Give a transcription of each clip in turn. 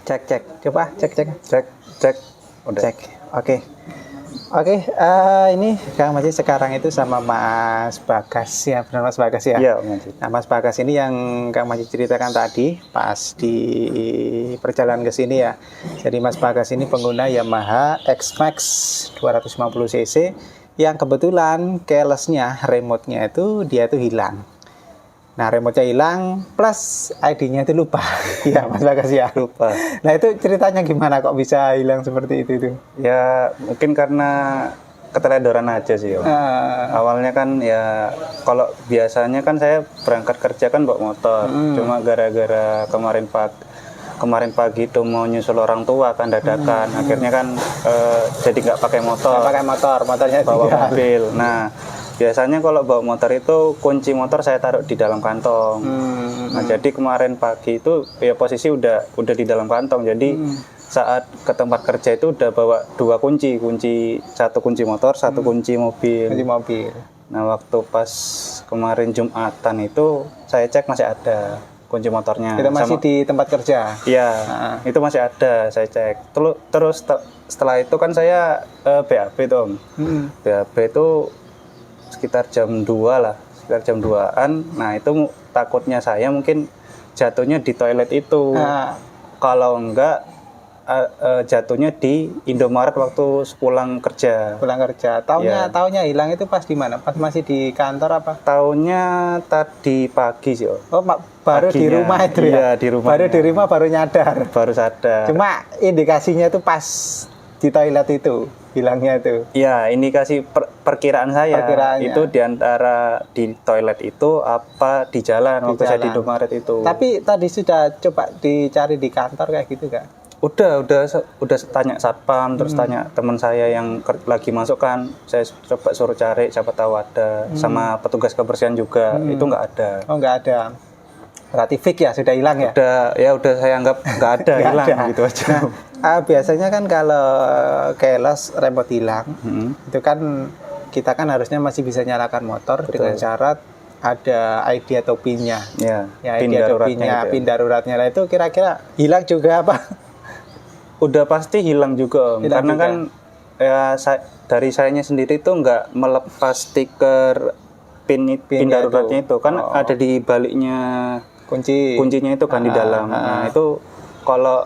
Cek. Coba cek. Cek. Udah. Cek. Oke. Ini Kang Majid sekarang itu sama Mas Bagas ya, benar Mas Bagas ya? Iya, Majid. Nah, Mas Bagas ini yang Kang Majid ceritakan tadi pas di perjalanan ke sini ya. Jadi Mas Bagas ini pengguna Yamaha X-Max 250 cc yang kebetulan keyless-nya, remote-nya itu dia tuh hilang. Nah, remote-nya hilang plus ID-nya itu lupa. Iya, Mas Bagas ya. Lupa. Nah, itu ceritanya gimana kok bisa hilang seperti itu? Ya, mungkin karena keteledoran aja sih. Awalnya kan ya, kalau biasanya kan saya berangkat kerja kan bawa motor. Cuma gara-gara kemarin pagi itu mau nyusul orang tua kan dadakan. Akhirnya kan jadi nggak pakai motor. Nggak pakai motor, motornya bawa mobil. Nah, biasanya kalau bawa motor itu kunci motor saya taruh di dalam kantong. Nah, jadi kemarin pagi itu ya posisi udah di dalam kantong. Jadi saat ke tempat kerja itu udah bawa 2 kunci, satu kunci motor, satu kunci mobil. Nah, waktu pas kemarin Jumatan itu saya cek masih ada kunci motornya. Itu masih di tempat kerja? Iya, itu masih ada, saya cek. Terus setelah itu kan saya BAB tuh. BAB itu sekitar jam 2-an. Nah, itu takutnya saya mungkin jatuhnya di toilet itu. Kalau enggak jatuhnya di Indomaret waktu pulang kerja. Taunya hilang itu pas di mana? Pas masih di kantor apa? Taunya tadi pagi sih. Baru paginya. Di rumah itu ya? Iya, di rumah. Baru di rumah baru sadar. Cuma indikasinya itu pas di toilet itu hilangnya itu. Iya, indikasi perkiraan saya itu di antara di toilet itu apa di jalan waktu saya di Indomaret itu. Tapi tadi sudah coba dicari di kantor kayak gitu kan? Udah tanya satpam, terus tanya teman saya yang lagi masuk kan, saya coba suruh cari siapa tahu ada, sama petugas kebersihan juga, itu nggak ada. Oh, nggak ada. Berarti fix ya, sudah hilang ya? Udah saya anggap nggak ada, hilang gitu aja. Biasanya kan kalau keyless remote hilang, itu kan kita kan harusnya masih bisa nyalakan motor. Betul. Dengan syarat ada ID atau PIN-nya. Ya, ID atau PIN-nya, PIN daruratnya lah itu kira-kira hilang juga apa? Udah pasti hilang juga, Om. Karena juga. Kan ya dari sayanya sendiri tuh nggak melepas stiker PIN daruratnya itu kan ada di baliknya kuncinya itu kan di dalam. Nah, itu kalau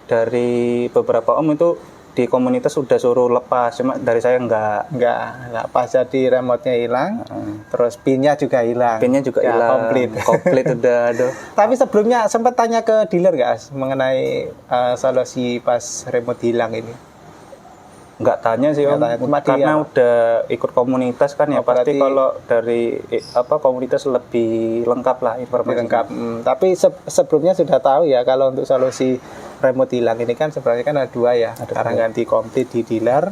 dari beberapa om itu di komunitas sudah suruh lepas, cuma dari saya nggak pas, jadi remote-nya hilang, terus PIN-nya juga hilang. Komplit udah aduh. Tapi sebelumnya sempat tanya ke dealer nggak mengenai solusi pas remote hilang ini? Nggak tanya sih om, karena udah ikut komunitas kan ya, pasti kalau dari komunitas lebih lengkap lah informasinya. Tapi sebelumnya sudah tahu ya kalau untuk solusi remote hilang ini kan sebenarnya kan ada 2 ya, cara ganti komplit di dealer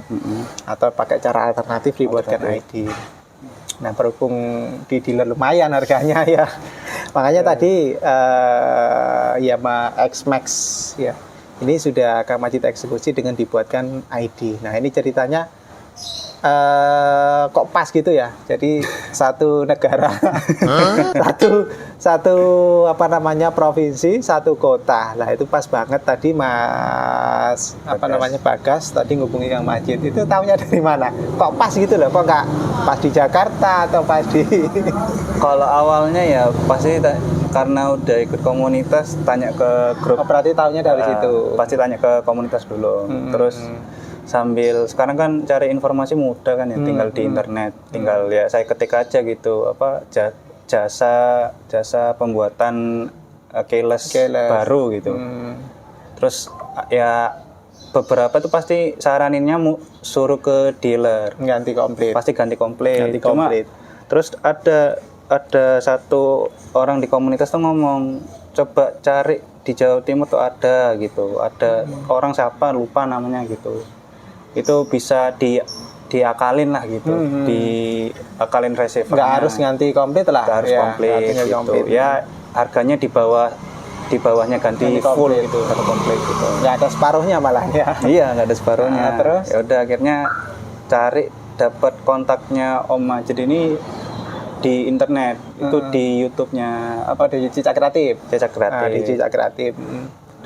atau pakai cara alternatif dibuatkan ID. Nah, berhubung di dealer lumayan harganya ya, makanya tadi Yamaha X-Max ya. Ini sudah Kang Majid eksekusi dengan dibuatkan ID. Nah, ini ceritanya kok pas gitu ya. Jadi satu negara, satu provinsi, satu kota. Lah itu pas banget tadi Mas Bagas tadi ngubungi Kang Majid. Itu tahunya dari mana? Kok pas gitu loh? Kok nggak pas di Jakarta atau pas di? Kalau awalnya ya pasti karena udah ikut komunitas, tanya ke grup. Berarti tahunya dari situ. Pasti tanya ke komunitas dulu. Terus sambil sekarang kan cari informasi mudah kan ya, tinggal di internet, tinggal ya saya ketik aja gitu jasa pembuatan keyless baru gitu. Terus ya beberapa tuh pasti saraninnya suruh ke dealer ganti komplit. Cuma terus ada satu orang di komunitas tuh ngomong, coba cari di Jawa Timur tuh ada gitu, ada orang siapa lupa namanya gitu, itu bisa diakalin lah gitu, diakalin receivernya. Nggak harus ganti komplit lah. Nggak harus komplit gitu. Ya harganya di bawahnya ganti full gitu, satu komplit gitu. Nggak ada separuhnya malah ya. Iya, nggak ada separuhnya. Terus ya udah akhirnya cari, dapat kontaknya Om Majid ini di internet, itu di YouTube-nya di Cicak Kreatif. Cicak Kreatif. Di Cicak Kreatif.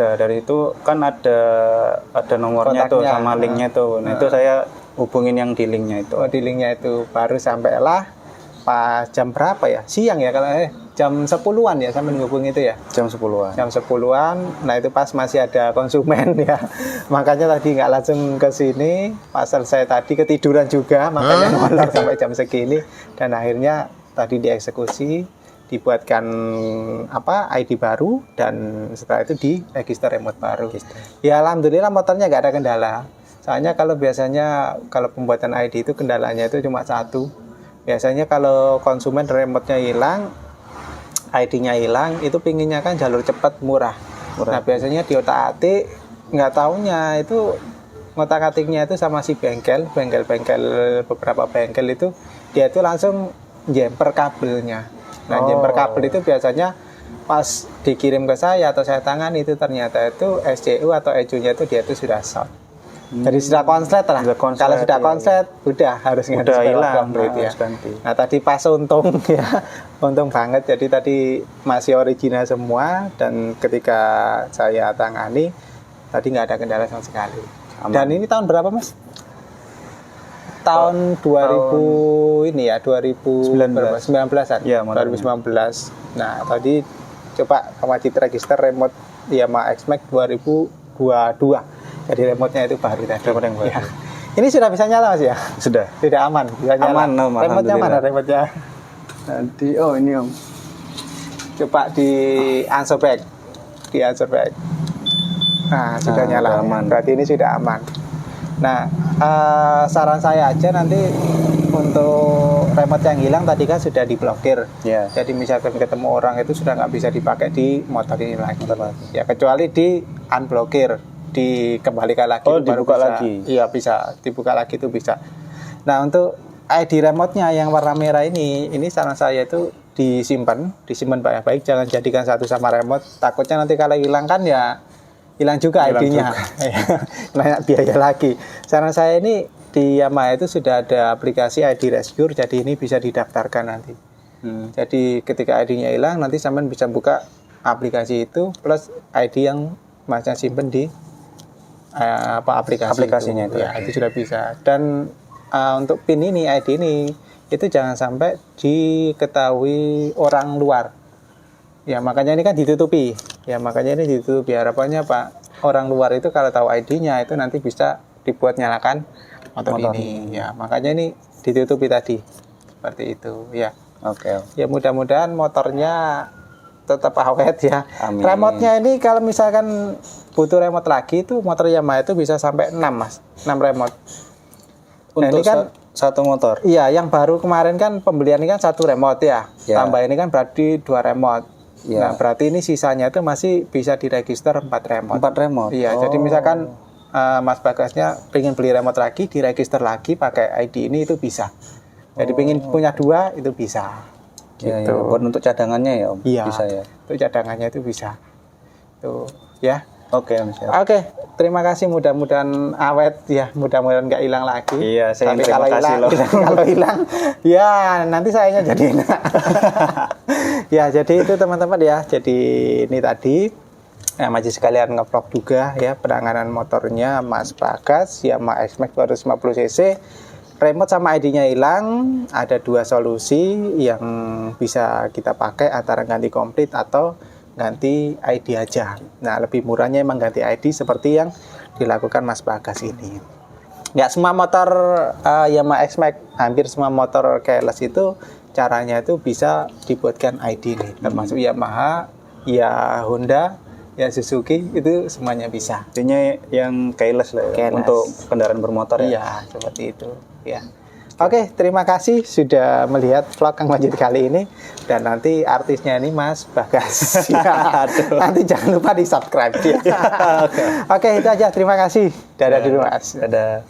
ada. Dari itu kan ada nomornya tuh Kontaknya. sama linknya tuh. Nah, itu saya hubungin yang di linknya itu. Oh, di linknya itu baru sampailah pas jam berapa ya? Siang ya kalau jam 10-an ya sampai menghubung itu ya. Jam 10-an. Jam 10-an. Nah, itu pas masih ada konsumen ya. Makanya tadi nggak langsung ke sini. Pas selesai tadi ketiduran juga, makanya molor sampai jam segini dan akhirnya tadi dieksekusi, dibuatkan ID baru dan setelah itu di register remote baru. Ya alhamdulillah motornya nggak ada kendala. Soalnya kalau biasanya kalau pembuatan ID itu kendalanya itu cuma satu. Biasanya kalau konsumen remote-nya hilang, ID-nya hilang, itu pinginnya kan jalur cepat murah. Nah biasanya di otak-atik nggak taunya itu ngotak-atiknya itu sama si bengkel beberapa bengkel itu dia itu langsung jemper kabelnya. Nah jemper kabel itu biasanya pas dikirim ke saya atau saya tangan itu ternyata itu SCU atau ECU-nya itu dia itu sudah short. Jadi sudah konslet lah. Kalau sudah konslet, udah harus ganti hilang ya. Ganti. Nah tadi pas untung ya, untung banget. Jadi tadi masih original semua dan ketika saya tangani tadi nggak ada kendala sama sekali. Aman. Dan ini tahun berapa mas? Tahun 2000 ini ya 2019an. Ya, 2019. Nah tadi coba wajib register remote Yamaha X-Max 2022. Jadi remote-nya itu baru tadi. Remote yang baru. Ya. Ini sudah bisa nyala mas ya? Sudah. Tidak aman, bisa nyala. Aman, Remote-nya mana remote-nya? Nanti ini Om. Coba di answer back. Di answer back. Nah, sudah nyala. Aman. Berarti ini sudah aman. Nah, saran saya aja nanti untuk remote yang hilang tadi kan sudah diblokir. Ya. Jadi misalkan ketemu orang itu sudah nggak bisa dipakai di motor ini lagi. Ya kecuali di unblokir, dikembalikan lagi. Baru dibuka bisa, lagi. Iya bisa dibuka lagi itu bisa. Nah untuk ID remote-nya yang warna merah ini saran saya itu disimpan baik-baik, jangan jadikan satu sama remote. Takutnya nanti kalau hilang kan ya hilang juga ID-nya. Banyak biaya lagi. Saran saya ini di Yamaha itu sudah ada aplikasi ID Rescue, jadi ini bisa didaftarkan nanti. Jadi ketika ID-nya hilang nanti sampean bisa buka aplikasi itu plus ID yang masnya simpen di aplikasinya itu. Ya itu sudah bisa. Dan untuk PIN ini ID ini itu jangan sampai diketahui orang luar. Ya makanya ini kan ditutupi. Harapannya Pak, orang luar itu kalau tahu ID-nya itu nanti bisa dibuat nyalakan motor ini. Ya makanya ini ditutupi tadi. Seperti itu ya. Oke. Ya mudah-mudahan motornya tetap awet ya. Amin. Remote-nya ini kalau misalkan butuh remote lagi itu motor Yamaha itu bisa sampai 6 mas, 6 remote. Untuk ini kan satu motor. Iya, yang baru kemarin kan pembelian ini kan 1 remote ya. Tambah ini kan berarti 2 remote. Nah, berarti ini sisanya itu masih bisa diregister 4 remote. 4 remote. Iya, jadi misalkan Mas Bagasnya pengen beli remote lagi, diregister lagi pakai ID ini itu bisa. Jadi pengen punya 2 itu bisa. Gitu. Ya. Buat untuk cadangannya ya Om? Iya, bisa ya? Untuk cadangannya itu bisa. Tuh, ya. Oke Om. Oke, terima kasih. Mudah-mudahan awet ya, mudah-mudahan nggak hilang lagi. Iya, saya tapi terima kasih loh. Kalau hilang, ya nanti sayanya jadi enak. Ya, jadi itu teman-teman ya. Jadi ini tadi masih sekalian nge-vlog juga ya penanganan motornya Mas Bagas Yamaha X-Max 250 cc. Remote sama ID-nya hilang, ada 2 solusi yang bisa kita pakai antara ganti komplit atau ganti ID aja. Nah, lebih murahnya emang ganti ID seperti yang dilakukan Mas Bagas ini. Ya, semua motor Yamaha X-Max, hampir semua motor keyless itu caranya itu bisa dibuatkan ID nih. Termasuk Yamaha, ya Honda, ya Suzuki, itu semuanya bisa. Artinya yang keyless lah ya, untuk kendaraan bermotor ya? Iya, seperti itu. Ya. Oke, terima kasih sudah melihat vlog Kang Majid kali ini. Dan nanti artisnya ini Mas Bagas. Ya, nanti jangan lupa di subscribe. Ya. Oke, itu aja. Terima kasih. Dadah dulu Mas. Dadah.